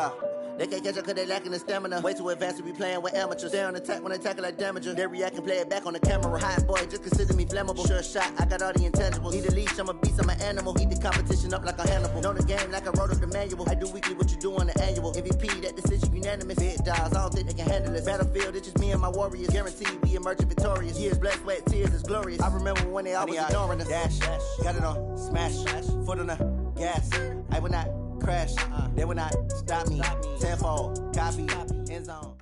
Yeah. They can't catch up cause they lacking the stamina. Way too advanced to be playing with amateurs. Stay on attack when they tackle like damager. They react and play it back on the camera. Hot boy, just consider me flammable. Sure shot, I got all the intangibles. Need a leash, I'm a beast, I'm an animal. Eat the competition up like a Hannibal. Know the game like I wrote up the manual. I do weekly what you do on the annual. MVP, that decision unanimous. Big dogs, I don't think they can handle this. Battlefield, it's just me and my warriors. Guaranteed we emerging victorious. Years, blood, sweat, tears, is glorious. I remember when they always ignoring us. Dash, got it on, smash, foot on the gas. I will not crash, they will not stop me. Tenfold, copy, end zone.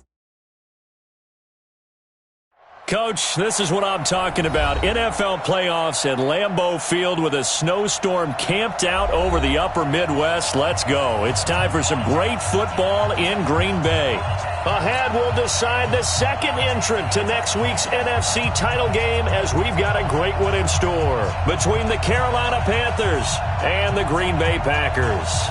Coach, this is what I'm talking about. NFL playoffs at Lambeau Field with a snowstorm camped out over the upper Midwest. Let's go. It's time for some great football in Green Bay. Ahead, we'll decide the second entrant to next week's NFC title game as we've got a great one in store between the Carolina Panthers and the Green Bay Packers.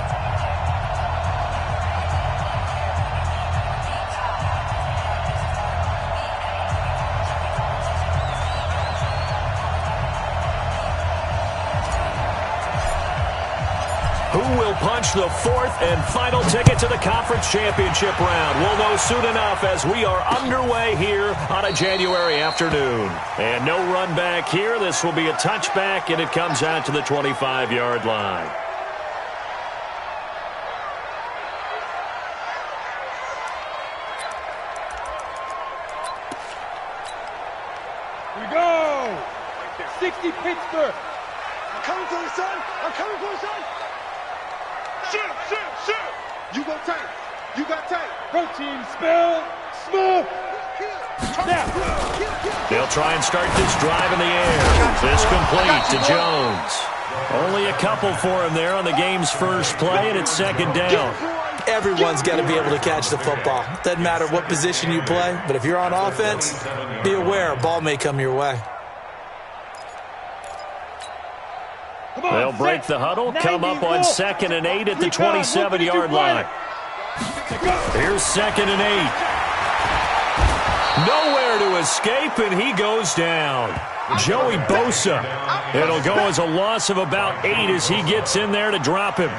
Who will punch the fourth and final ticket to the conference championship round? We'll know soon enough as we are underway here on a January afternoon. And no run back here. This will be a touchback, and it comes out to the 25-yard line. Here we go! 60 Pittsburgh! I'm coming for you, son! I'm coming for you, son! Shoot! You go tight. You got tight. Protein spill. Smoke. Now. They'll try and start this drive in the air. This complete to Jones. Only a couple for him there on the game's first play, and it's second down. Everyone's got to be able to catch the football. Doesn't matter what position you play, but if you're on offense, be aware a ball may come your way. They'll break the huddle, come up on 2nd and 8 at the 27-yard line. Here's 2nd and 8. Nowhere to escape, and he goes down. Joey Bosa. It'll go as a loss of about 8 as he gets in there to drop him.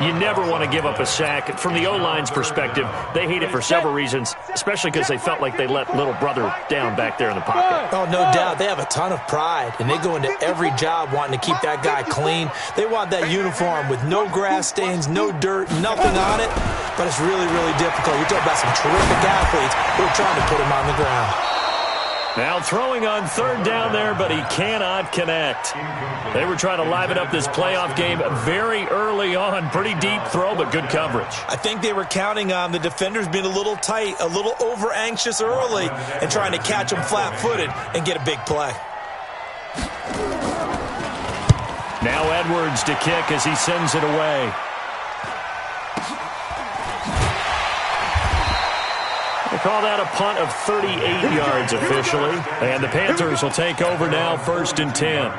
You never want to give up a sack. From the O-line's perspective, they hate it for several reasons, especially because they felt like they let little brother down back there in the pocket. Oh, no doubt. They have a ton of pride, and they go into every job wanting to keep that guy clean. They want that uniform with no grass stains, no dirt, nothing on it, but it's really, really difficult. You're talking about some terrific athletes who are trying to put him on the ground. Now throwing on 3rd down there, but he cannot connect. They were trying to liven up this playoff game very early on. Pretty deep throw, but good coverage. I think they were counting on the defenders being a little tight, a little over-anxious early, and trying to catch them flat-footed and get a big play. Now Edwards to kick as he sends it away. They call that a punt of 38 yards officially. And the Panthers will take over now, 1st and 10.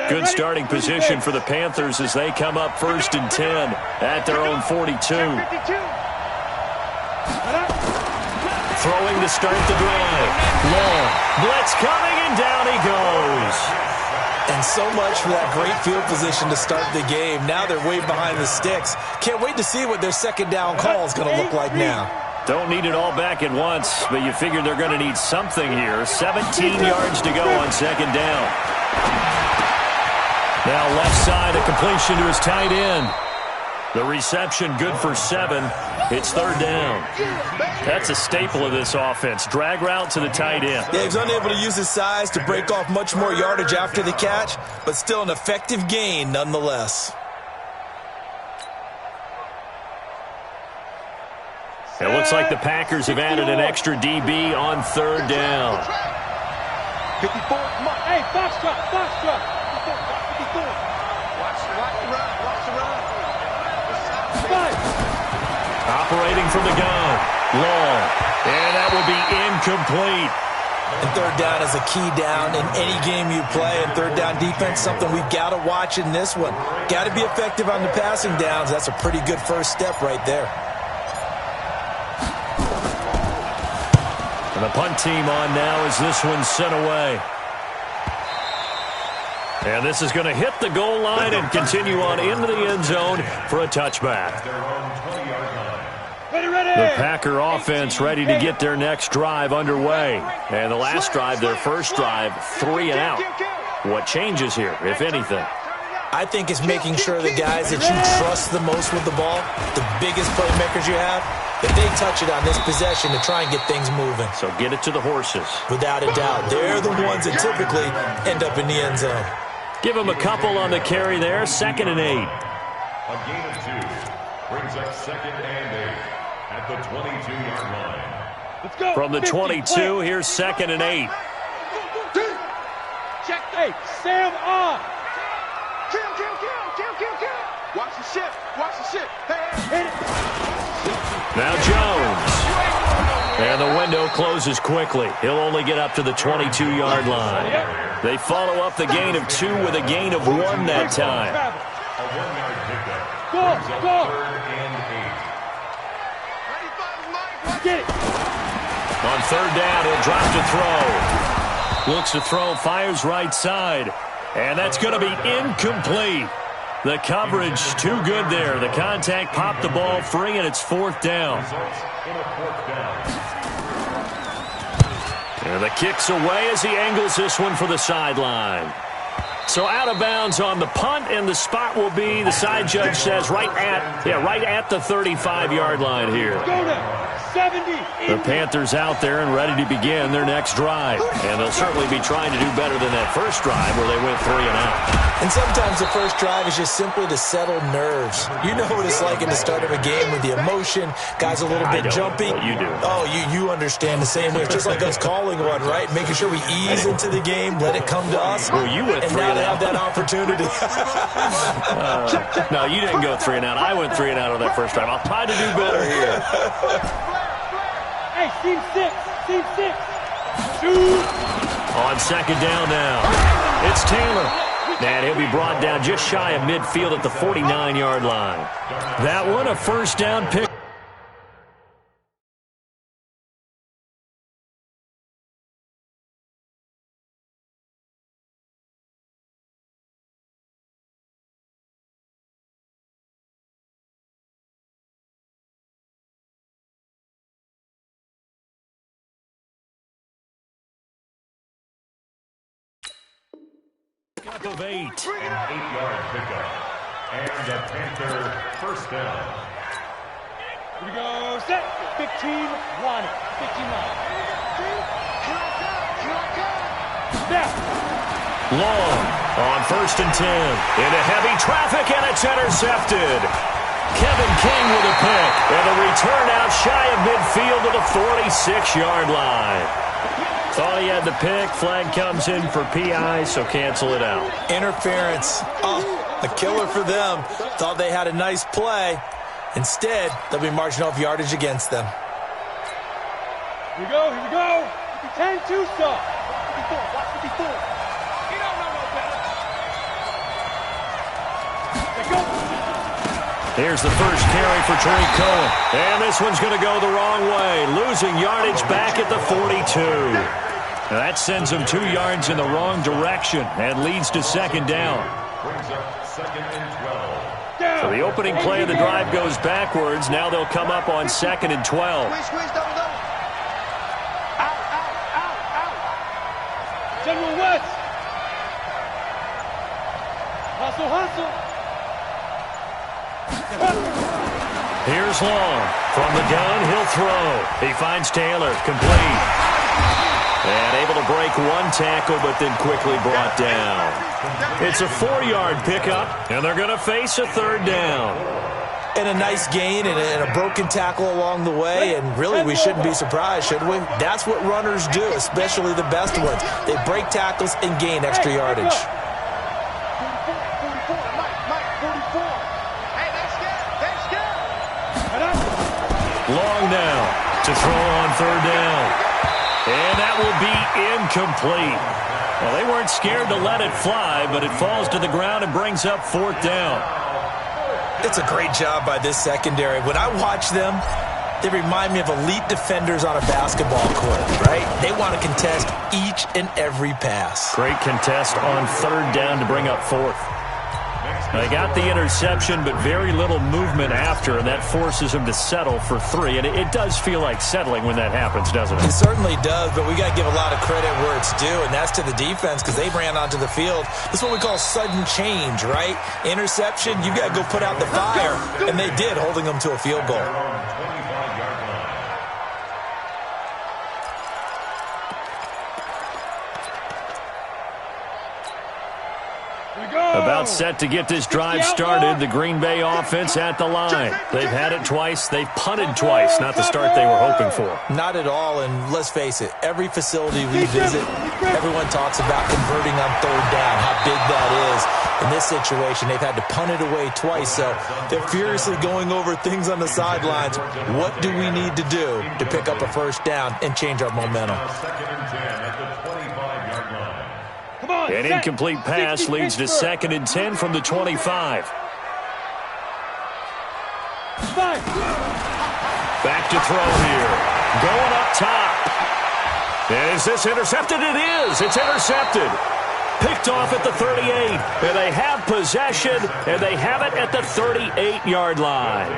Good starting position for the Panthers as they come up 1st and 10 at their own 42. Throwing to start the drive. Long. Blitz coming, and down he goes. And so much for that great field position to start the game. Now they're way behind the sticks. Can't wait to see what their 2nd down call is going to look like now. Don't need it all back at once, but you figure they're going to need something here. 17 yards to go on 2nd down. Now left side, a completion to his tight end. The reception good for 7. It's 3rd down. That's a staple of this offense. Drag route to the tight end. Yeah, he's unable to use his size to break off much more yardage after the catch, but still an effective gain nonetheless. It looks like the Packers have added an extra DB on 3rd down. 54. Come on. Hey, Foxtrot. 54. Watch the run. Operating from the gun. Long. And that will be incomplete. And third down is a key down in any game you play. And third down defense, something we've got to watch in this one. Got to be effective on the passing downs. That's a pretty good first step right there. And the punt team on now as this one's sent away. And this is going to hit the goal line and continue on into the end zone for a touchback. The Packer offense ready to get their next drive underway. And the last drive, their first drive, 3 and out. What changes here, if anything? I think it's making sure the guys that you trust the most with the ball, the biggest playmakers you have, that they touch it on this possession to try and get things moving. So get it to the horses. Without a doubt. They're the ones that typically end up in the end zone. Give them a couple on the carry there. 2nd and 8. A gain of 2 brings up 2nd and 8 at the 22-yard line. Let's go. From the 22, here's 2nd and 8. Check. Hey, Sam on. Kill. Watch the ship. Hey. Hit it. Now Jones. And the window closes quickly. He'll only get up to the 22-yard line. They follow up the gain of 2 with a gain of 1 that time. A 1-yard pickup. Go. 3rd and 8. Get it. On 3rd down, he'll drop to throw. Looks to throw, fires right side. And that's going to be incomplete. The coverage too good there. The contact popped the ball free, and it's 4th down. In a 4th down. And the kick's away as he angles this one for the sideline. So out of bounds on the punt, and the spot will be, the side judge says, right at the 35-yard line here. Go now. 70. The Panthers out there and ready to begin their next drive. And they'll certainly be trying to do better than that first drive where they went 3 and out. And sometimes the first drive is just simply to settle nerves. You know what it's like at the start of a game with the emotion. Guys a little bit jumpy. You do. Oh, you understand the same way. It's just like us calling one, right? Making sure we ease into the game, let it come to us. Well, you went 3 and now and they out. have that opportunity. No, you didn't go 3 and out. I went 3 and out on that first drive. I'll try to do better here. Hey, team 6. Shoot. On 2nd down now, it's Taylor. And he'll be brought down just shy of midfield at the 49-yard line. That one, a first down pick. Of 8. An 8-yard pickup. And a Panther first down. Here we go. Set. 15 wanted. 15 wanted. Snap. Long on 1st and 10. Into heavy traffic, and it's intercepted. Kevin King with a pick. And a return out shy of midfield to the 46-yard line. Thought he had the pick. Flag comes in for PI, so cancel it out. Interference. Oh, a killer for them. Thought they had a nice play. Instead, they'll be marching off yardage against them. Here we go. 10-2 stop. 54. Watch 54. You don't know no better. Let's go. Here's the first carry for Tariq Cohen. And this one's going to go the wrong way. Losing yardage back at the 42. Now that sends them 2 yards in the wrong direction and leads to 2nd down. Brings up 2nd and 12. So the opening play of the drive goes backwards. Now they'll come up on 2nd and 12. Squeeze, double. Out. General West. Hustle. Here's Long. From the gun, he'll throw. He finds Taylor. Complete. And able to break 1 tackle, but then quickly brought down. It's a 4-yard pickup, and they're going to face a 3rd down. And a nice gain and a broken tackle along the way, and really we shouldn't be surprised, should we? That's what runners do, especially the best ones. They break tackles and gain extra yardage. 44. Mike, 44. Hey, that's good. Long now to throw on 3rd down. And that will be incomplete. Well, they weren't scared to let it fly, but it falls to the ground and brings up 4th down. It's a great job by this secondary. When I watch them, they remind me of elite defenders on a basketball court, right? They want to contest each and every pass. Great contest on 3rd down to bring up 4th. They got the interception, but very little movement after, and that forces them to settle for 3. And it does feel like settling when that happens, doesn't it? It certainly does, but we got to give a lot of credit where it's due, and that's to the defense because they ran onto the field. This is what we call sudden change, right? Interception, you got to go put out the fire, and they did, holding them to a field goal. About set to get this drive started. The Green Bay offense at the line. They've had it twice. They've punted twice. Not the start they were hoping for. Not at all, and let's face it, every facility we visit, everyone talks about converting on 3rd down, how big that is. In this situation, they've had to punt it away twice, so they're furiously going over things on the sidelines. What do we need to do to pick up a 1st down and change our momentum? An incomplete pass leads to 2nd and 10 from the 25. Back to throw here. Going up top. And is this intercepted? It is. It's intercepted. Picked off at the 38. And they have possession, and they have it at the 38-yard line.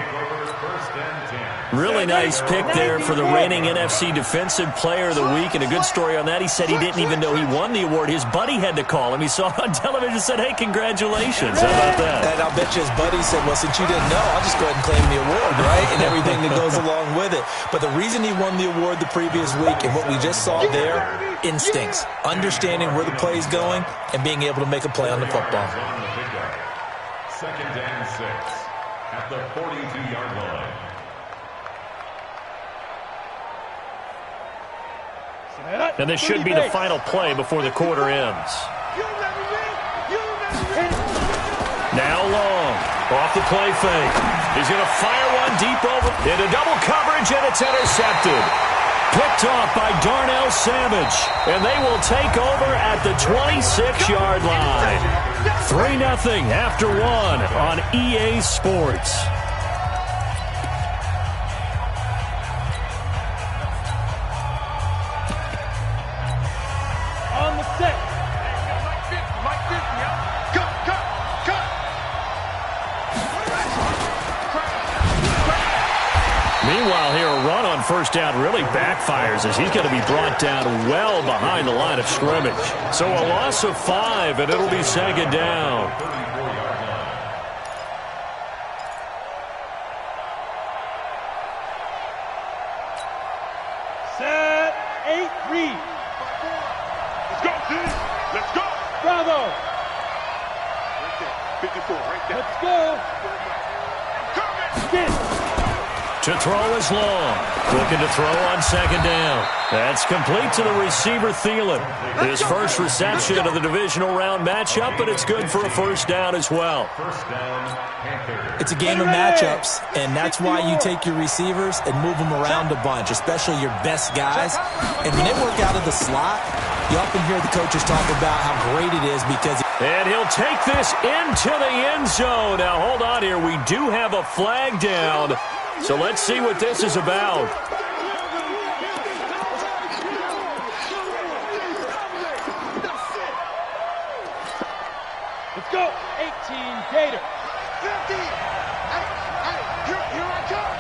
Really nice pick there for the reigning NFC Defensive Player of the Week, and a good story on that. He said he didn't even know he won the award. His buddy had to call him. He saw it on television and said, hey, congratulations. How about that? And I'll bet you his buddy said, well, since you didn't know, I'll just go ahead and claim the award, right? And everything that goes along with it. But the reason he won the award the previous week and what we just saw there, instincts, understanding where the play is going and being able to make a play on the football. 2nd and 6 at the 42-yard line. And this should be the final play before the quarter ends. Now Long, off the play fake. He's going to fire one deep over into double coverage, and it's intercepted. Picked off by Darnell Savage, and they will take over at the 26-yard line. 3-0 after 1 on EA Sports. Meanwhile, here a run on 1st down really backfires as he's going to be brought down well behind the line of scrimmage. So a loss of 5, and it'll be 2nd down. Set, 8-3. Let's go, dude. Let's go. Bravo. Right there. 54, right there. Let's go. Get. To throw is Long. Looking to throw on 2nd down. That's complete to the receiver, Thielen. His first reception of the divisional round matchup, but it's good for a 1st down as well. It's a game of matchups, and that's why you take your receivers and move them around a bunch, especially your best guys. And when they work out of the slot, you often hear the coaches talk about how great it is because... And he'll take this into the end zone. Now, hold on here. We do have a flag down. So let's see what this is about. Let's go. 18, Gator. 50. Here I come.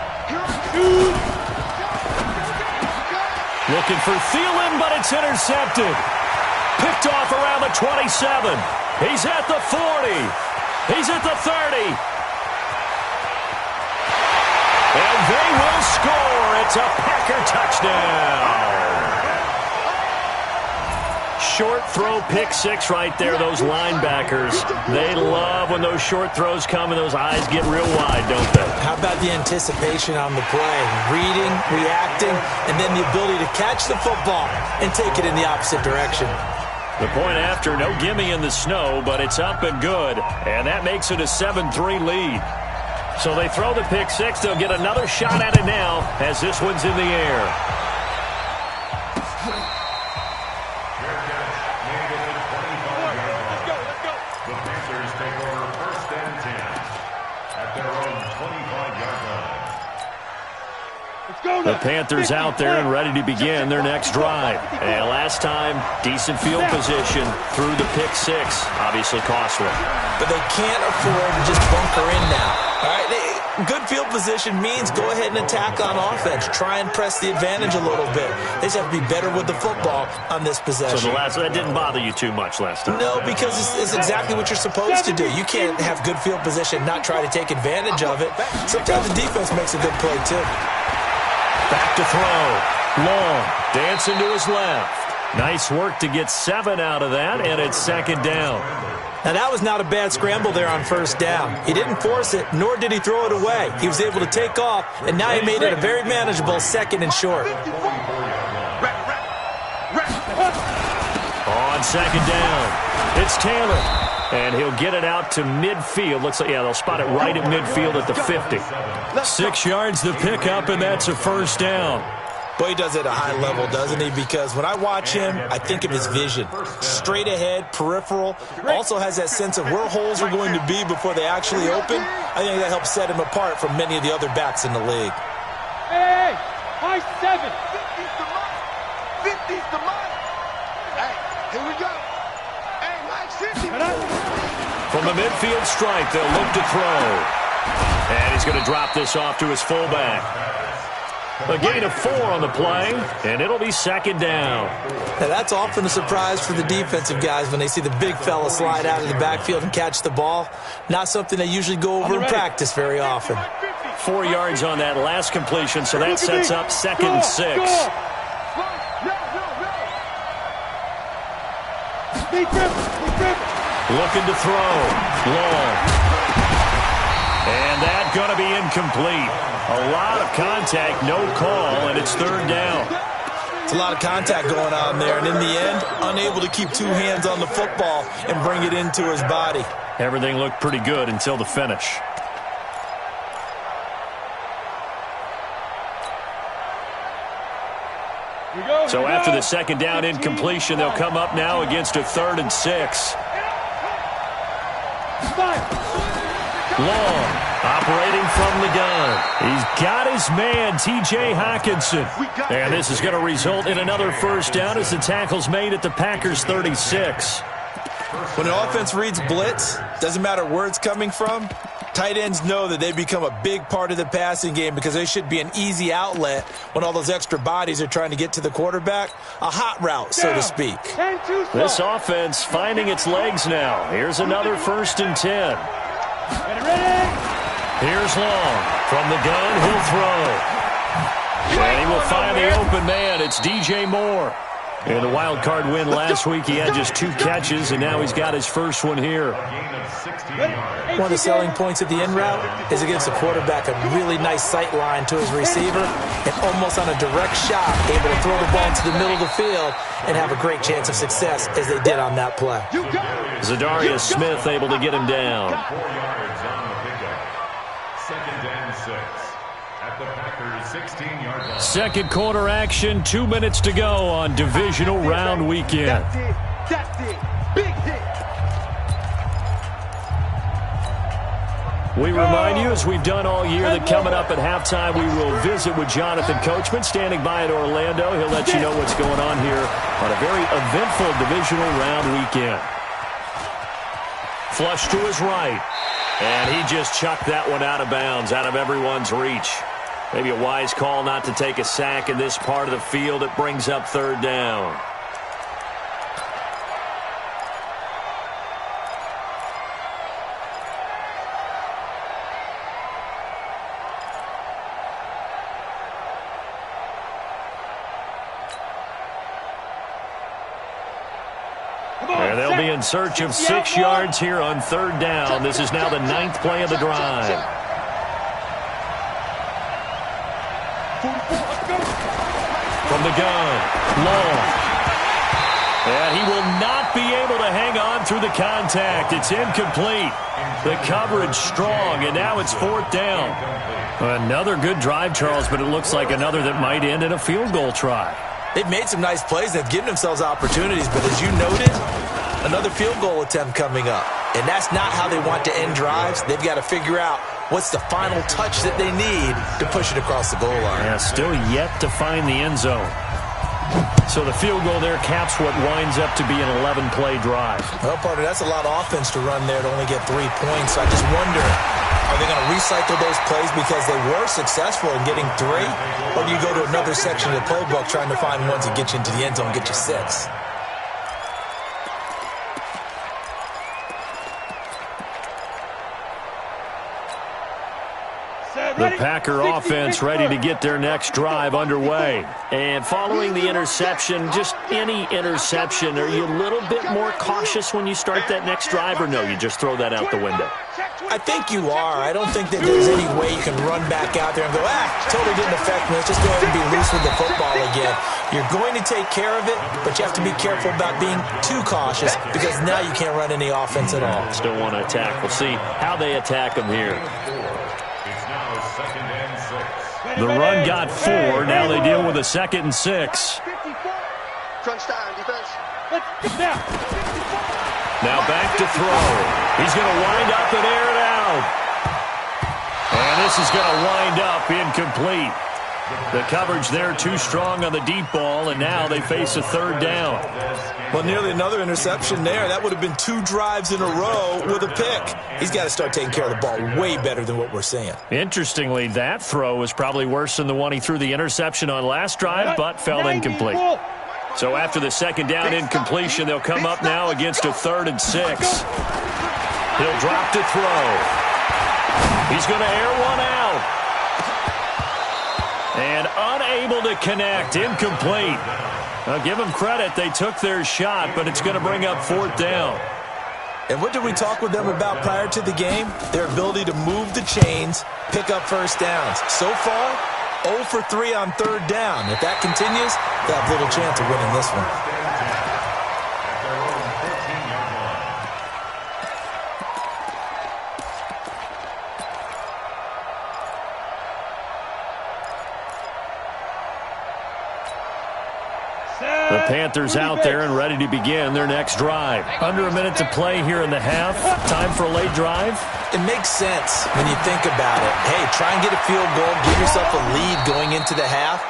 Looking for Thielen, but it's intercepted. Picked off around the 27. He's at the 40. He's at the 30. And they will score. It's a Packer touchdown. Short throw, pick 6 right there. Those linebackers, they love when those short throws come and those eyes get real wide, don't they? How about the anticipation on the play? Reading, reacting, and then the ability to catch the football and take it in the opposite direction. The point after, no gimme in the snow, but it's up and good. And that makes it a 7-3 lead. So they throw the pick 6. They'll get another shot at it now as this one's in the air. The Panthers out there and ready to begin their next drive. And last time, decent field position through the pick six. Obviously costly. But they can't afford to just bunker in now. All right, good field position means go ahead and attack on offense. Try and press the advantage a little bit. They just have to be better with the football on this possession. So that didn't bother you too much last time? No, because it's exactly what you're supposed to do. You can't have good field position, not try to take advantage of it. Sometimes the defense makes a good play, too. Back to throw. Long. Dancing to his left. Nice work to get 7 out of that, and it's second down. Now, that was not a bad scramble there on first down. He didn't force it, nor did he throw it away. He was able to take off, and now he made it a very manageable second and short. On second down, it's Taylor. And he'll get it out to midfield. Looks like, yeah, they'll spot it right at midfield at the 50. 6 yards the pickup, and that's a first down. Boy, he does it at a high level, doesn't he? Because when I watch him, I think of his vision. Straight ahead, peripheral. Also has that sense of where holes are going to be before they actually open. I think that helps set him apart from many of the other backs in the league. Hey, high 7. 50's the money. 50's the money. Hey, here we go. Hey, Mike 50. From the midfield stripe, they'll look to throw. And he's going to drop this off to his fullback. A gain of 4 on the play, and it'll be second down. Now, that's often a surprise for the defensive guys when they see the big fella slide out of the backfield and catch the ball. Not something they usually go over in practice very often. 4 yards on that last completion, so that sets up second and 6. Looking to throw. Long. And that's going to be incomplete. A lot of contact, no call, and it's third down. It's a lot of contact going on there, and in the end, unable to keep 2 hands on the football and bring it into his body. Everything looked pretty good until the finish. So after the second down incompletion, they'll come up now against a 3rd and 6. Long, operating from the gun. He's got his man, T.J. Hockenson. And this is going to result in another first down as the tackle's made at the Packers' 36. When an offense reads blitz, doesn't matter where it's coming from, tight ends know that they become a big part of the passing game because they should be an easy outlet when all those extra bodies are trying to get to the quarterback. A hot route, so to speak. This offense finding its legs now. Here's another 1st and 10. Here's Long. From the gun, he'll throw. And he will find the open man. It's DJ Moore. In the wild card win last week, he had just 2 catches, and now he's got his first one here. One of the selling points of the in route is against the quarterback, a really nice sight line to his receiver, and almost on a direct shot, able to throw the ball into the middle of the field and have a great chance of success as they did on that play. Zadarius Smith able to get him down. 4 yards on the pickup. 2nd and 6 at the Packers' 16-yard line. Second quarter action, 2 minutes to go on divisional round weekend. That's it. Big hit. We remind you, as we've done all year, that coming up at halftime, we will visit with Jonathan Coachman, standing by in Orlando. He'll let you know what's going on here on a very eventful divisional round weekend. Flush to his right. And he just chucked that one out of bounds, out of everyone's reach. Maybe a wise call not to take a sack in this part of the field. It brings up 3rd down. And they'll be in search of 6 yards here on 3rd down. This is now the 9th play of the drive. From the gun, Long. And he will not be able to hang on through the contact. It's incomplete. The coverage strong, and now it's 4th down. Another good drive, Charles, but it looks like another that might end in a field goal try. They've made some nice plays. They've given themselves opportunities, but as you noted, another field goal attempt coming up. And that's not how they want to end drives. They've got to figure out what's the final touch that they need to push it across the goal line. Yeah, still yet to find the end zone. So the field goal there caps what winds up to be an 11-play drive. Well, partner, that's a lot of offense to run there to only get 3 points. I just wonder, are they going to recycle those plays because they were successful in getting 3? Or do you go to another section of the playbook trying to find ones that get you into the end zone and get you 6? The Packer offense ready to get their next drive underway. And following the interception, just any interception, are you a little bit more cautious when you start that next drive, or no, you just throw that out the window? I think you are. I don't think that there's any way you can run back out there and go, totally didn't affect me. Let's just go ahead and be loose with the football again. You're going to take care of it, but you have to be careful about being too cautious because now you can't run any offense at all. Still want to attack. We'll see how they attack them here. The run got 4. Now they deal with a 2nd and 6. Crunch time, defense. Now back to throw. He's going to wind up and air it out. And this is going to wind up incomplete. The coverage there too strong on the deep ball, and now they face a 3rd down. Well, nearly another interception there. That would have been 2 drives in a row with a pick. He's got to start taking care of the ball way better than what we're seeing. Interestingly, that throw was probably worse than the one he threw the interception on last drive, but fell incomplete. So after the 2nd down incompletion, they'll come up now against a 3rd and 6. He'll drop to throw. He's going to air one out. And unable to connect, incomplete. I'll give them credit. They took their shot, but it's going to bring up 4th down. And what did we talk with them about prior to the game? Their ability to move the chains, pick up first downs. So far, 0 for 3 on 3rd down. If that continues, they have little chance of winning this one. The Panthers out there and ready to begin their next drive. Under a minute to play here in the half. Time for a late drive. It makes sense when you think about it. Hey, try and get a field goal. Give yourself a lead going into the half.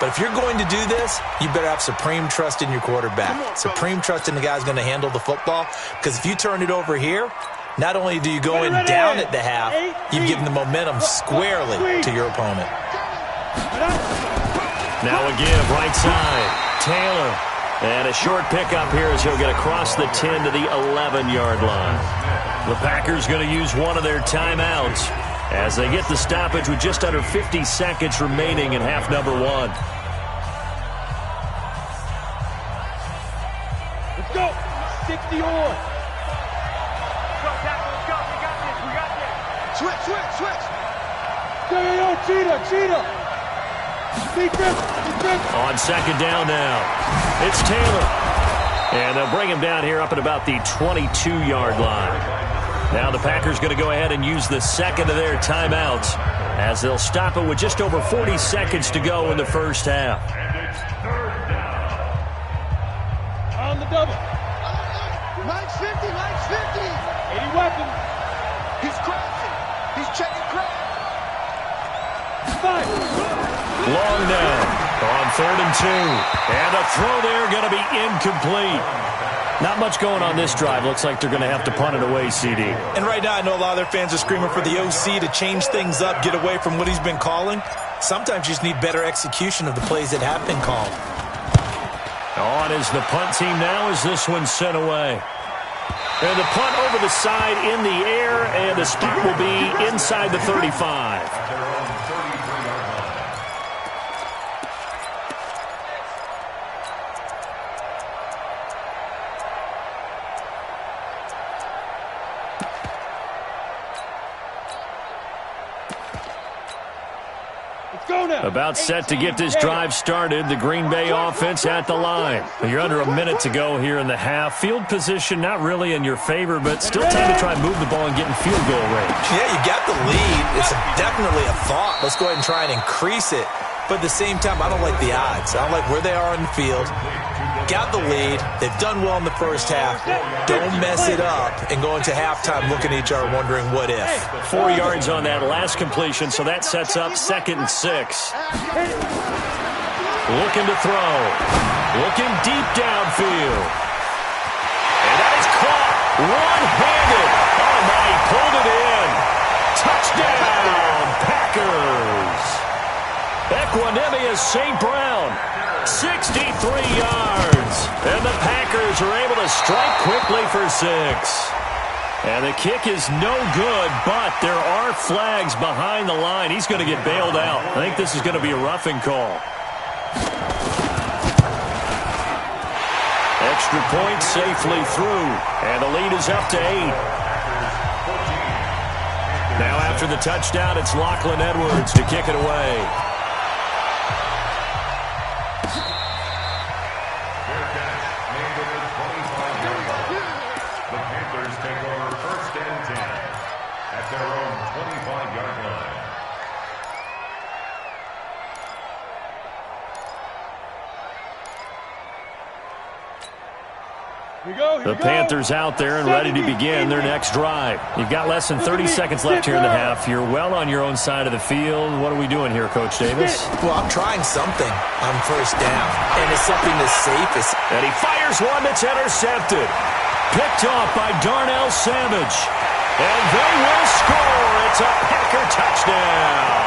But if you're going to do this, you better have supreme trust in your quarterback. Supreme trust in the guy who's going to handle the football. Because if you turn it over here, not only do you go in down at the half, you've given the momentum squarely to your opponent. Now a give, right side. Taylor. And a short pickup here as he'll get across the 10 to the 11-yard line. The Packers going to use one of their timeouts as they get the stoppage with just under 50 seconds remaining in half number 1. Let's go. 60 on. Switch. Cheetah. On 2nd down now, it's Taylor. And they'll bring him down here up at about the 22-yard line. Now the Packers going to go ahead and use the 2nd of their timeouts as they'll stop it with just over 40 seconds to go in the first half. On the double. Mike's 50. 80 weapons. He's crouching. He's checking crouch. 5. Long down on 3rd and 2. And a throw there going to be incomplete. Not much going on this drive. Looks like they're going to have to punt it away, CD. And right now I know a lot of their fans are screaming for the OC to change things up, get away from what he's been calling. Sometimes you just need better execution of the plays that have been called. On is the punt team now as this one's sent away. And the punt over the side in the air, and the spot will be inside the 35. About set to get this drive started. The Green Bay offense at the line. You're under a minute to go here in the half. Field position not really in your favor, but still time to try and move the ball and get in field goal range. Yeah, you got the lead. It's definitely a thought. Let's go ahead and try and increase it. But at the same time, I don't like the odds. I don't like where they are on the field. got the lead. They've done well in the first half. Don't mess it up and go into halftime looking at each other wondering what if. 4 yards on that last completion, so that sets up 2nd and 6. Looking to throw. Looking deep downfield. And that is caught. One-handed. Oh, my, he pulled it in. Touchdown, Packers. Equanimous St. Brown, 63 yards. And the Packers are able to strike quickly for 6. And the kick is no good, but there are flags behind the line. He's going to get bailed out. I think this is going to be a roughing call. Extra point safely through, and the lead is up to 8. Now after the touchdown, it's Lachlan Edwards to kick it away. The Panthers take over 1st and 10 at their own 25-yard line. The Panthers out there and ready to begin their next drive. You've got less than 30 seconds left here in the half. You're well on your own side of the field. What are we doing here, Coach Davis? Well, I'm trying something on 1st down, and it's something that's safe. And he fires one that's intercepted. Picked off by Darnell Savage. And they will score. It's a Packer touchdown.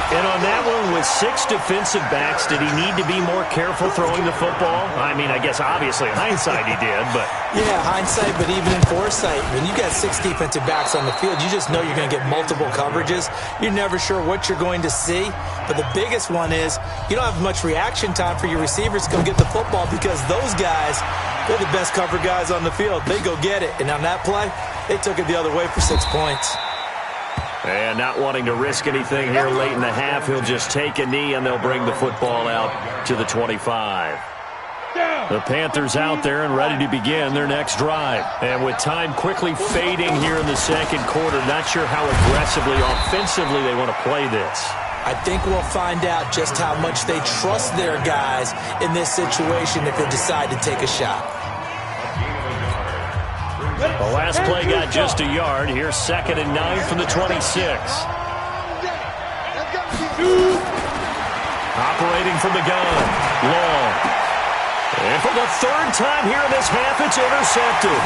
And on that one, with 6 defensive backs, did he need to be more careful throwing the football? I mean, I guess obviously in hindsight he did, but... Yeah, hindsight, but even in foresight, when you got 6 defensive backs on the field, you just know you're going to get multiple coverages. You're never sure what you're going to see. But the biggest one is you don't have much reaction time for your receivers to come get the football because those guys, they're the best cover guys on the field. They go get it. And on that play, they took it the other way for 6 points. And not wanting to risk anything here late in the half, he'll just take a knee and they'll bring the football out to the 25. The Panthers out there and ready to begin their next drive. And with time quickly fading here in the second quarter, not sure how aggressively, offensively they want to play this. I think we'll find out just how much they trust their guys in this situation if they decide to take a shot. The last play got just a yard. Here's 2nd and 9 from the 26. Operating from the gun. Long. And for the 3rd time here in this half, it's intercepted.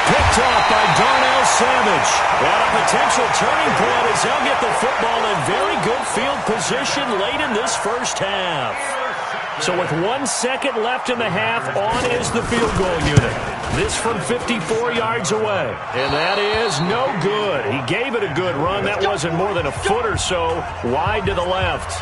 Picked off by Darnell Savage. And a potential turning point as they'll get the football in very good field position late in this first half. So with 1 second left in the half, on is the field goal unit. This from 54 yards away. And that is no good. He gave it a good run. That wasn't more than a foot or so wide to the left.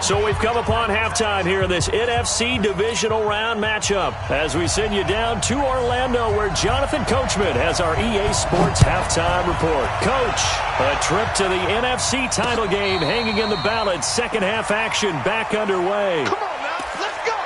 So we've come upon halftime here in this NFC Divisional Round matchup as we send you down to Orlando where Jonathan Coachman has our EA Sports Halftime Report. Coach, a trip to the NFC title game hanging in the balance. Second half action back underway. Come on now, let's go!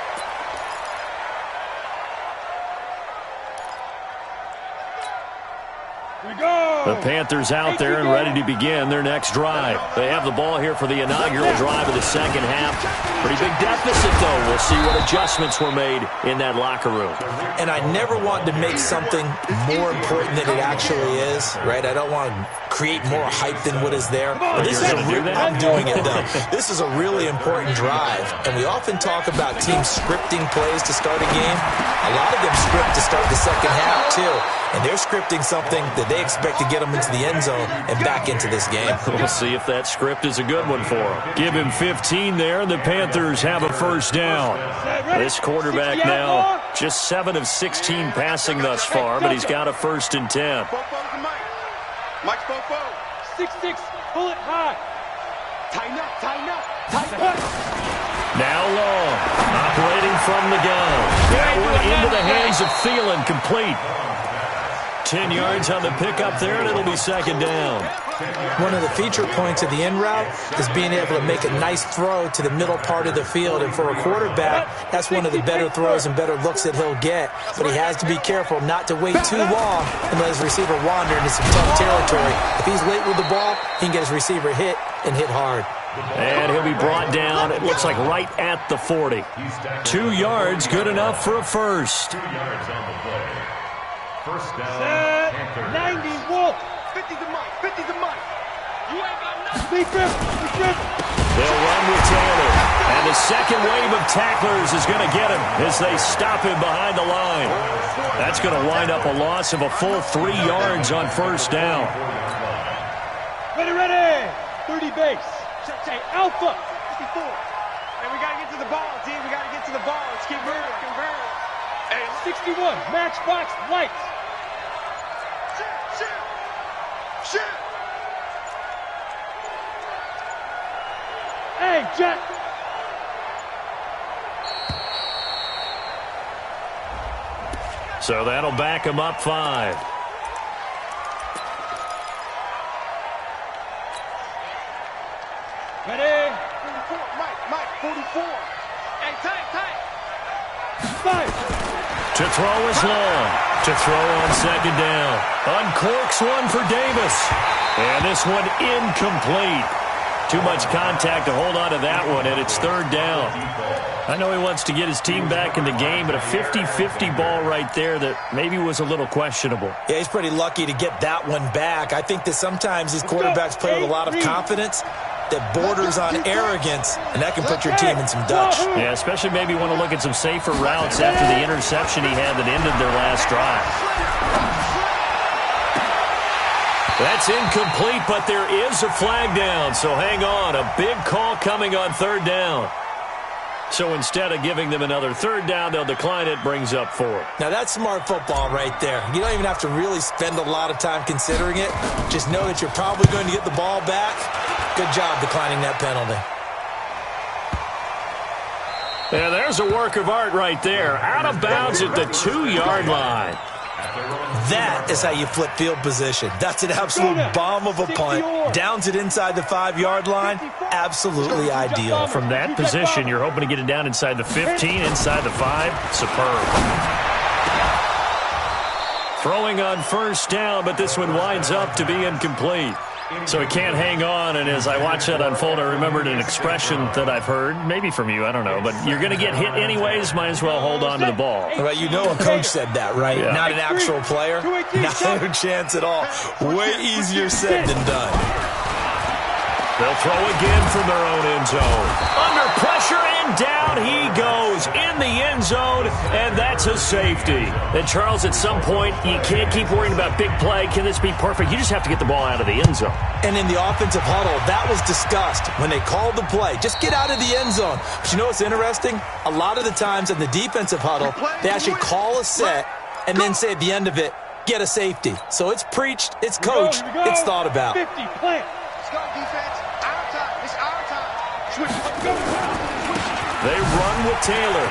The Panthers out there and ready to begin their next drive. They have the ball here for the inaugural drive of the second half. Pretty big deficit, though. We'll see what adjustments were made in that locker room. And I never want to make something more important than it actually is, right? I don't want to create more hype than what is there. But this is I'm doing it, though. This is a really important drive. And we often talk about teams scripting plays to start a game. A lot of them script to start the second half, too. And they're scripting something that they expect to get them into the end zone and back into this game. We'll see if that script is a good one for him. Give him 15 there, and the Panthers have a first down. This quarterback now just 7 of 16 passing thus far, but he's got a 1st and 10. Mike, 6-6, pull it high. Tighten up, tighten up, tighten up. Now Long, operating from the gun. That one into the hands of Thielen, complete. 10 yards on the pickup there, and it'll be second down. One of the feature points of the in route is being able to make a nice throw to the middle part of the field. And for a quarterback, that's one of the better throws and better looks that he'll get. But he has to be careful not to wait too long and let his receiver wander into some tough territory. If he's late with the ball, he can get his receiver hit and hit hard. And he'll be brought down, it looks like right at the 40. 2 yards, good enough for a first. 2 yards on the play. First down, Set, 90, Wolf. 50 the mic, 50 the mic. You ain't got nothing. They'll run with Taylor. And the second wave of tacklers is going to get him as they stop him behind the line. That's going to wind up a loss of a full 3 yards on first down. Ready. 30 base. Say Alpha. 54. Hey, we got to get to the ball, team. We got to get to the ball. Let's keep moving. Convert. Hey, 61. Matchbox lights. Shit. Hey, Jet. So that'll back him up 5. Ready? 44. Mike, 44. Hey, tight. 5. To throw is long. To throw on second down. Uncorks one for Davis. And this one incomplete. Too much contact to hold on to that one, and it's third down. I know he wants to get his team back in the game, but a 50-50 ball right there that maybe was a little questionable. Yeah, he's pretty lucky to get that one back. I think that sometimes these quarterbacks play with a lot of confidence that borders on arrogance, and that can put your team in some dutch. Yeah, especially maybe want to look at some safer routes after the interception he had that ended their last drive. That's incomplete, but there is a flag down, so hang on. A big call coming on third down. So instead of giving them another third down, they'll decline it, brings up 4. Now, that's smart football right there. You don't even have to really spend a lot of time considering it. Just know that you're probably going to get the ball back. Good job declining that penalty. Yeah, there's a work of art right there. Out of bounds at the 2-yard line. That is how you flip field position. That's an absolute bomb of a punt. Downs it inside the 5-yard line. Absolutely ideal. From that position, you're hoping to get it down inside the 15, inside the 5. Superb. Throwing on first down, but this one winds up to be incomplete. So he can't hang on, and as I watch that unfold, I remembered an expression that I've heard, maybe from you, I don't know, but you're going to get hit anyways, might as well hold on to the ball. Well, you know a coach said that, right? Yeah. Not an actual player. Not a chance at all. Way easier said than done. They'll throw again from their own end zone. Under pressure, and down he goes in the end zone, and that's a safety. And, Charles, at some point, you can't keep worrying about big play. Can this be perfect? You just have to get the ball out of the end zone. And in the offensive huddle, that was discussed when they called the play. Just get out of the end zone. But you know what's interesting? A lot of the times in the defensive huddle, they actually call a set and then say at the end of it, get a safety. So it's preached, it's coached, it's thought about. 50, plant. Let's go, defense. Our time. It's our time. Switch. They run with Taylor.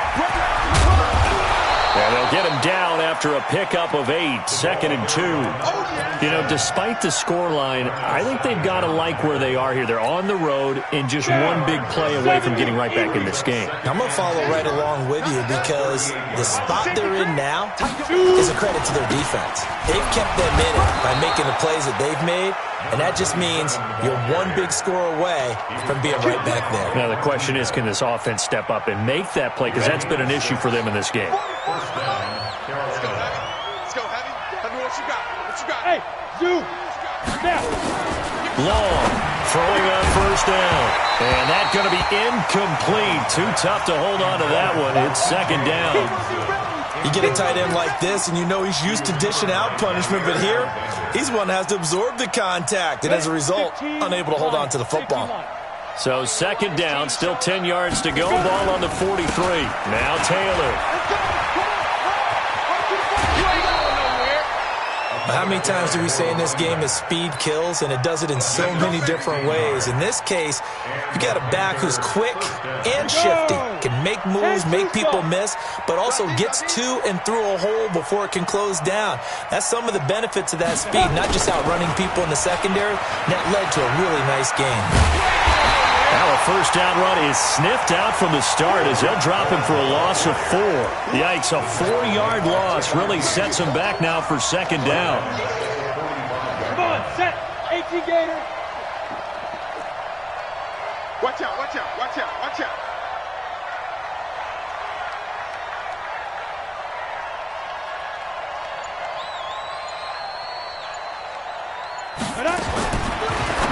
And they'll get him down after a pickup of 8, 2nd and 2. You know, despite the scoreline, I think they've got to like where they are here. They're on the road and just one big play away from getting right back in this game. I'm going to follow right along with you because the spot they're in now is a credit to their defense. They've kept them in it by making the plays that they've made, and that just means you're one big score away from being right back there. Now, the question is, can this offense step up and make that play? Because that's been an issue for them in this game. Let's go, Heavy. Heavy, what you got? What you got? Hey, Zoo. Now. Long, throwing on first down. And that's going to be incomplete. Too tough to hold on to that one. It's 2nd down. You get a tight end like this, and you know he's used to dishing out punishment, but here, he's one that has to absorb the contact, and as a result, unable to hold on to the football. So 2nd down, still 10 yards to go. Ball on the 43. Now Taylor. How many times do we say in this game that speed kills, and it does it in so many different ways? In this case, you got a back who's quick and shifty, can make moves, make people miss, but also gets to and through a hole before it can close down. That's some of the benefits of that speed, not just outrunning people in the secondary. That led to a really nice game. Now a first down run is sniffed out from the start as they'll drop him for a loss of 4. Yikes, a 4-yard loss really sets him back now for 2nd down. Come on, set. 18 Gator. Watch out, watch out, watch out, watch out.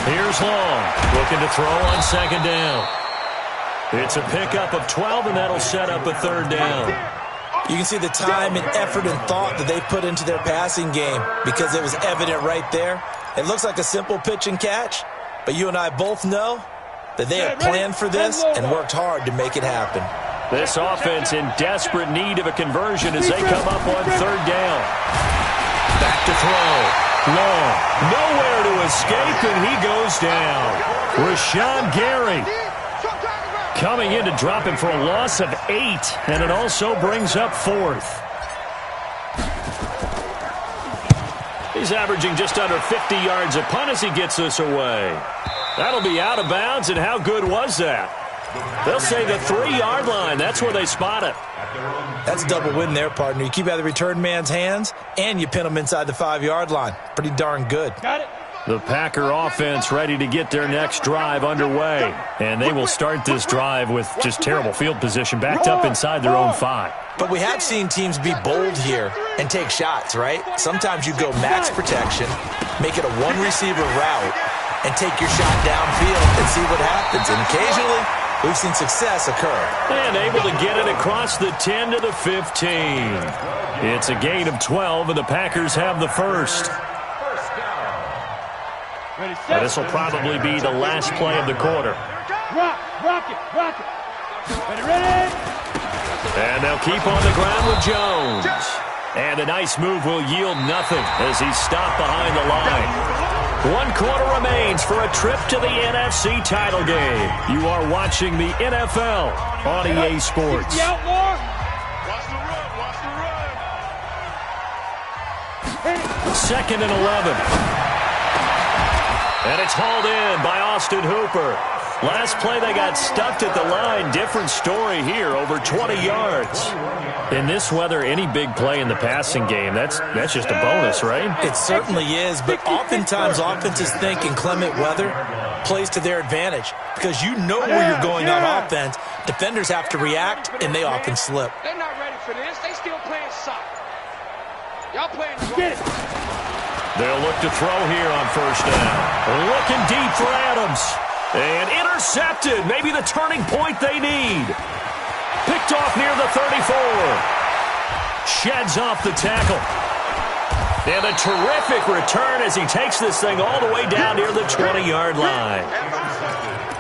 Here's Long, looking to throw on second down. It's a pickup of 12, and that'll set up a third down. You can see the time and effort and thought that they put into their passing game because it was evident right there. It looks like a simple pitch and catch, but you and I both know that they have planned for this and worked hard to make it happen. This offense in desperate need of a conversion as they come up on third down. Back to throw. Long, nowhere to escape, and he goes down. Rashawn Gary coming in to drop him for a loss of 8, and it also brings up fourth. He's averaging just under 50 yards a punt as he gets this away. That'll be out of bounds, and how good was that? They'll say the 3-yard line. That's where they spot it. That's a double win there, partner. You keep out of the return man's hands, and you pin them inside the 5-yard line. Pretty darn good. Got it. The Packer offense ready to get their next drive underway. And they will start this drive with just terrible field position, backed up inside their own 5. But we have seen teams be bold here and take shots, right? Sometimes you go max protection, make it a one-receiver route, and take your shot downfield and see what happens. And occasionally, we've seen success occur. And able to get it across the 10 to the 15. It's a gain of 12, and the Packers have the first. And this will probably be the last play of the quarter. Rock it. Ready. And they'll keep on the ground with Jones. And a nice move will yield nothing as he's stopped behind the line. 1 quarter remains for a trip to the NFC title game. You are watching the NFL on EA Sports. Watch the run. Second and 11. And it's hauled in by Austin Hooper. Last play they got stuffed at the line. Different story here, over 20 yards. In this weather, any big play in the passing game, that's just a bonus, right? It certainly is, but oftentimes offenses think in clement weather plays to their advantage because you know where you're going on offense. Defenders have to react, and they often slip. They're not ready for this. They still playing soccer. Y'all playing get it. They'll look to throw here on first down. Looking deep for Adams. And intercepted. Maybe the turning point they need. Picked off near the 34. Sheds off the tackle. And a terrific return as he takes this thing all the way down near the 20-yard line.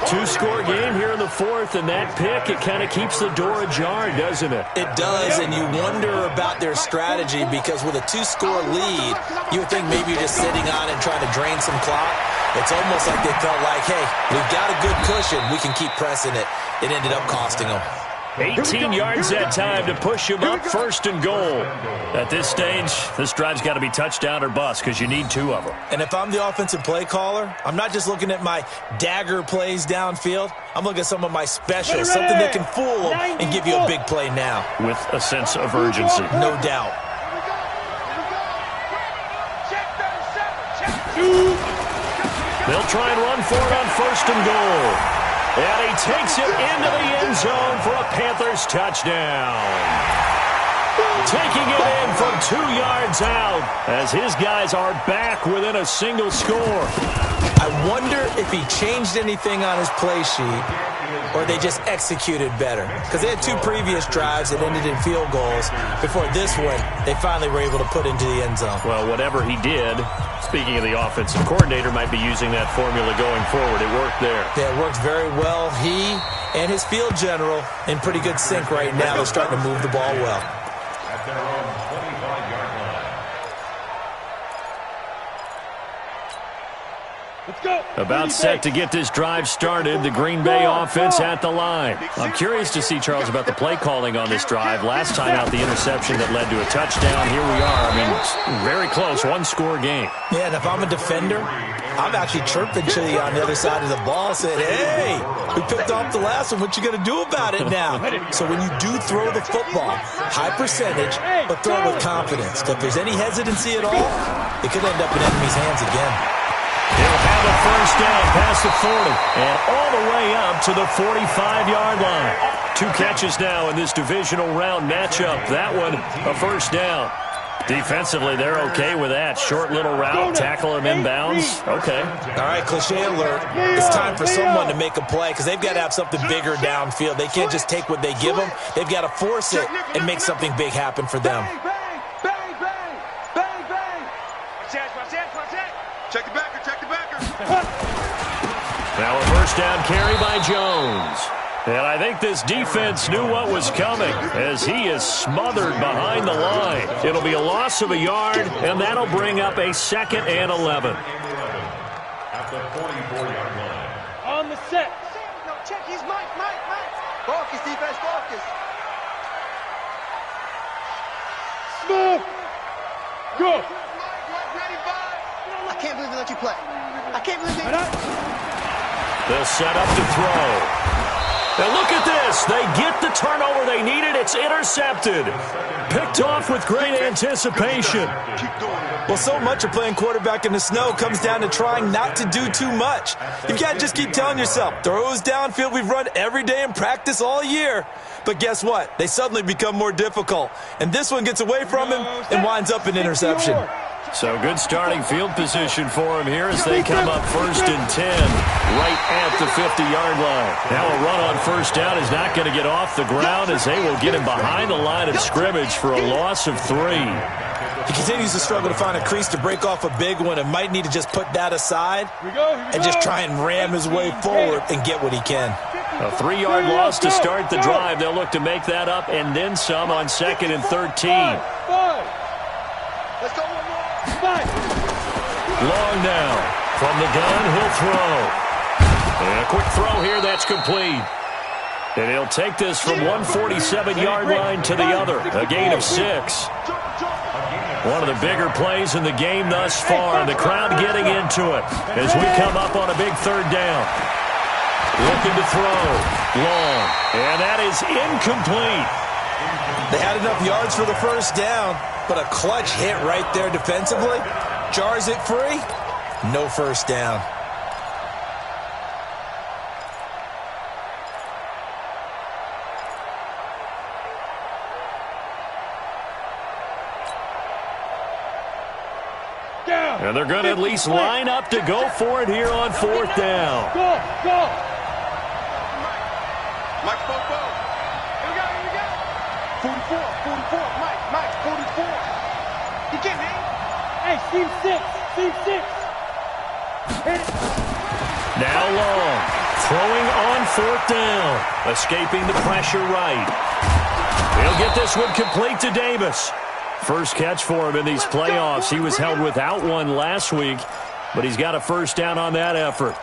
2-score game here in the fourth, and that pick, it kind of keeps the door ajar, doesn't it? It does, and you wonder about their strategy because with a 2-score lead, you would think maybe you're just sitting on it and trying to drain some clock. It's almost like they felt like, hey, we've got a good cushion. We can keep pressing it. It ended up costing them. 18 yards that time to push him up, first and goal. At this stage, this drive's got to be touchdown or bust because you need 2 of them. And if I'm the offensive play caller, I'm not just looking at my dagger plays downfield. I'm looking at some of my specials, something that can fool them and give you a big play now. With a sense of urgency. No doubt. They'll try and run for it on first and goal. And he takes it into the end zone for a Panthers touchdown. Taking it in from 2 yards out as his guys are back within a single score. I wonder if he changed anything on his play sheet or they just executed better. Because they had 2 previous drives that ended in field goals. Before this one, they finally were able to put into the end zone. Well, whatever he did, speaking of the offensive coordinator, might be using that formula going forward. It worked there. Yeah, it worked very well. He and his field general in pretty good sync right now. They're starting to move the ball well. At their own 25-yard line. Let's go. About set to get this drive started. The Green Bay offense at the line. I'm curious to see, Charles, about the play calling on this drive. Last time out, the interception that led to a touchdown. Here we are. I mean, very close, 1-score game. Yeah, and if I'm a defender, I'm actually chirping to you on the other side of the ball, saying, hey, we picked off the last one. What you going to do about it now? So when you do throw the football, high percentage, but throw it with confidence. If there's any hesitancy at all, it could end up in enemy's hands again. He'll Have a first down past the 40 and all the way up to the 45-yard line. 2 catches now in this divisional round matchup. That one, a first down. Defensively, they're okay with that. Short little route, tackle him inbounds. Okay. All right, cliche alert. It's time for someone to make a play because they've got to have something bigger downfield. They can't just take what they give them. They've got to force it and make something big happen for them. Check the backer, check the backer. Now a first down carry by Jones. And I think this defense knew what was coming as he is smothered behind the line. It'll be a loss of a yard, and that'll bring up a 2nd and 11. At the 44-yard line. On the set. No, check, he's Mike. Focus, defense, focus. Smooth. Go. Ready, five. I can't believe they let you play. I can't believe they... They'll set up to throw. And look at this. They get the turnover they needed. It's intercepted. Picked off with great anticipation. Well, so much of playing quarterback in the snow comes down to trying not to do too much. You've got to just keep telling yourself, throws downfield we've run every day in practice all year. But guess what? They suddenly become more difficult. And this one gets away from him and winds up an interception. So good starting field position for him here as they come up 1st and 10 right at the 50-yard line. Now a run on first down is not going to get off the ground as they will get him behind the line of scrimmage for a loss of 3. He continues to struggle to find a crease to break off a big one and might need to just put that aside and just try and ram his way forward and get what he can. A 3-yard loss to start the drive. They'll look to make that up and then some on 2nd and 13. Let's go. Long now. From the gun, he'll throw. And a quick throw here, that's complete. And he'll take this from 147-yard line to the other. A gain of 6. One of the bigger plays in the game thus far. The crowd getting into it as we come up on a big 3rd down. Looking to throw. Long. And that is incomplete. They had enough yards for the first down, but a clutch hit right there defensively jars it free. No first down. And they're going to at least line up to go for it here on 4th down. Go. Mike, Here we go. 44, Mike, 44. You get me? Hey, Steve 6. Now Long, throwing on 4th down, escaping the pressure right. He'll get this one complete to Davis. First catch for him in these playoffs. He was held without one last week, but he's got a first down on that effort.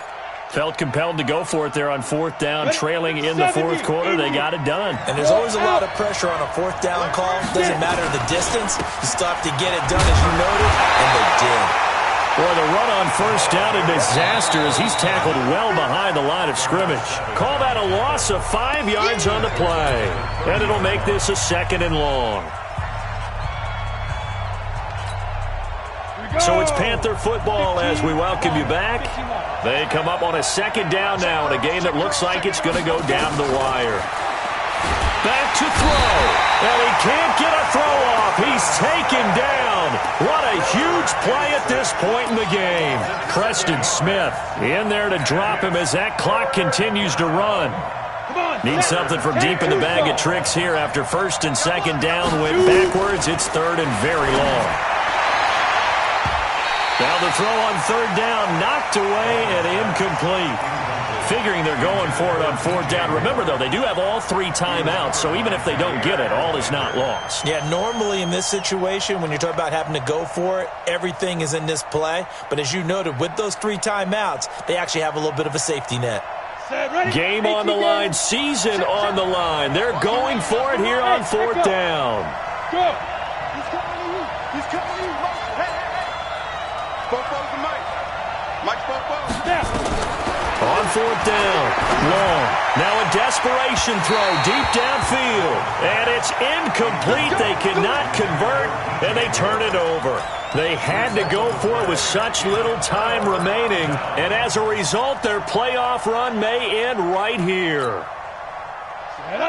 Felt compelled to go for it there on 4th down, trailing in the 4th quarter. They got it done. And there's always a lot of pressure on a 4th down call. Doesn't matter the distance. You still have to get it done, as you noted, and they did. Boy, the run on first down a disaster as he's tackled well behind the line of scrimmage. Call that a loss of 5 yards on the play. And it'll make this a 2nd and long. So it's Panther football as we welcome you back. They come up on a 2nd down now in a game that looks like it's going to go down the wire. Back to throw. And he can't get a throw off. He's taken down. What a huge play at this point in the game. Preston Smith in there to drop him as that clock continues to run. Needs something from deep in the bag of tricks here after 1st and 2nd down. Went backwards. It's 3rd and very long. Now the throw on 3rd down, knocked away and incomplete. Figuring they're going for it on 4th down. Remember, though, they do have all 3 timeouts, so even if they don't get it, all is not lost. Yeah, normally in this situation, when you're talking about having to go for it, everything is in this play. But as you noted, with those 3 timeouts, they actually have a little bit of a safety net. Game on the line, season on the line. They're going for it here on 4th down. Go. He's coming to you. Mike. Hey. Mike, Mike's Bobo. On 4th down. Long. Now a desperation throw deep downfield. And it's incomplete. They cannot convert, and they turn it over. They had to go for it with such little time remaining. And as a result, their playoff run may end right here.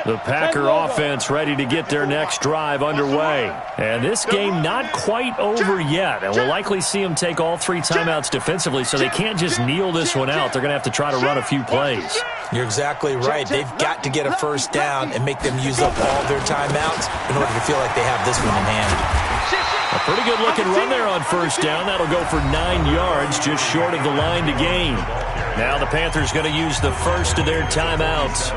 The Packer offense ready to get their next drive underway. And this game not quite over yet. And we'll likely see them take all 3 timeouts defensively, so they can't just kneel this one out. They're going to have to try to run a few plays. You're exactly right. They've got to get a first down and make them use up all their timeouts in order to feel like they have this one in hand. A pretty good-looking run there on first down. That'll go for 9 yards, just short of the line to gain. Now the Panthers going to use the first of their timeouts,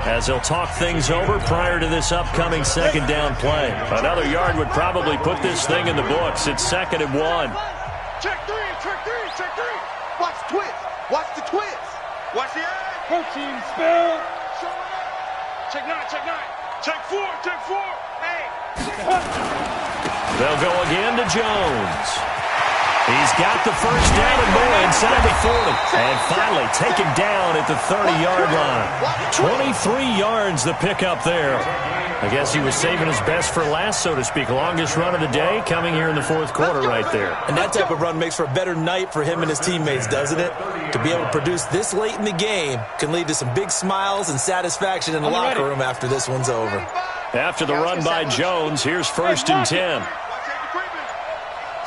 as they'll talk things over prior to this upcoming second down play. Another yard would probably put this thing in the books. It's 2nd and 1. Check 3, check 3, check 3. Watch the twist. Watch the twist. Watch the eye. Protein spill. Check 9, check 9. Check 4, check 4. Hey. They'll go again to Jones. He's got the first down and more inside the 40. And finally taken down at the 30-yard line. 23 yards the pickup there. I guess he was saving his best for last, so to speak. Longest run of the day coming here in the 4th quarter right there. And that type of run makes for a better night for him and his teammates, doesn't it? To be able to produce this late in the game can lead to some big smiles and satisfaction in the locker room after this one's over. After the run by Jones, here's 1st and 10.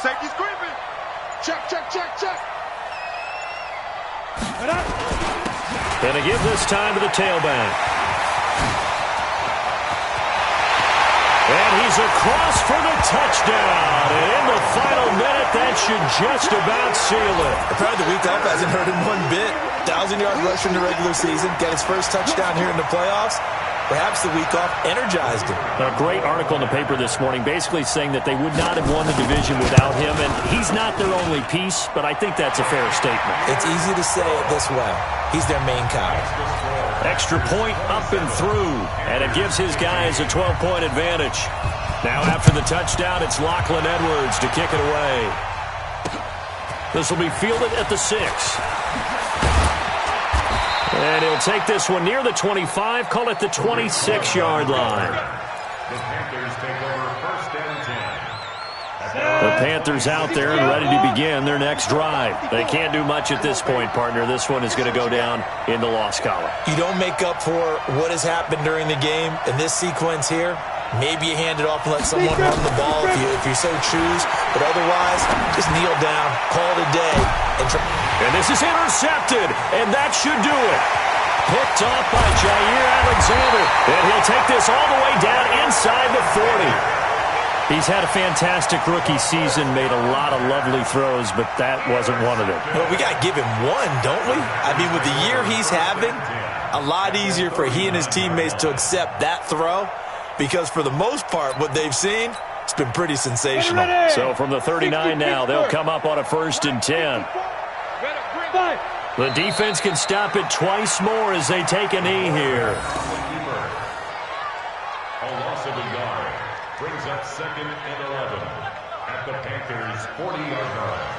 Safety's creeping. Check, check, check, check. Going to give this time to the tailback. And he's across for the touchdown. And in the final minute, that should just about seal it. Probably the week off hasn't hurt him one bit. 1,000-yard rush in the regular season. Got his first touchdown here in the playoffs. Perhaps the week off energized him. A great article in the paper this morning basically saying that they would not have won the division without him. And he's not their only piece, but I think that's a fair statement. It's easy to say it this way. He's their main guy. Extra point up and through, and it gives his guys a 12-point advantage. Now after the touchdown, it's Lachlan Edwards to kick it away. This will be fielded at the 6. And he'll take this one near the 25, call it the 26-yard line. The Panthers take over 1st and 10. The Panthers out there and ready to begin their next drive. They can't do much at this point, partner. This one is going to go down in the loss column. You don't make up for what has happened during the game in this sequence here. Maybe you hand it off and let someone run the ball if you so choose. But otherwise, just kneel down, call it a day. And this is intercepted, and that should do it. Picked off by Jair Alexander. And he'll take this all the way down inside the 40. He's had a fantastic rookie season, made a lot of lovely throws, but that wasn't one of them. Well, we got to give him one, don't we? I mean, with the year he's having, a lot easier for he and his teammates to accept that throw. Because for the most part, what they've seen, it's been pretty sensational. So from the 39 now, they'll come up on a 1st and 10. The defense can stop it twice more as they take a knee here. A loss of a yard brings up 2nd and 11 at the Panthers' 40-yard line.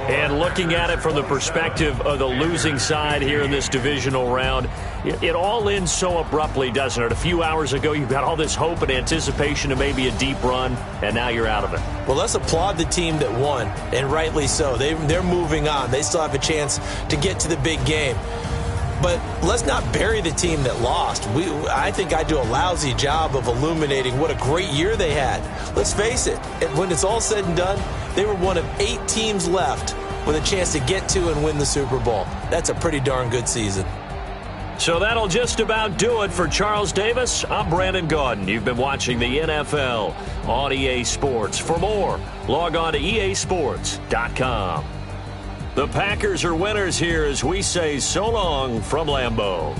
And looking at it from the perspective of the losing side here in this divisional round, it all ends so abruptly, doesn't it? A few hours ago, you got all this hope and anticipation of maybe a deep run, and now you're out of it. Well, let's applaud the team that won, and rightly so. They're moving on. They still have a chance to get to the big game. But let's not bury the team that lost. I think I do a lousy job of illuminating what a great year they had. Let's face it, when it's all said and done, they were one of 8 teams left with a chance to get to and win the Super Bowl. That's a pretty darn good season. So that'll just about do it for Charles Davis. I'm Brandon Gaudin. You've been watching the NFL on EA Sports. For more, log on to easports.com. The Packers are winners here as we say so long from Lambeau.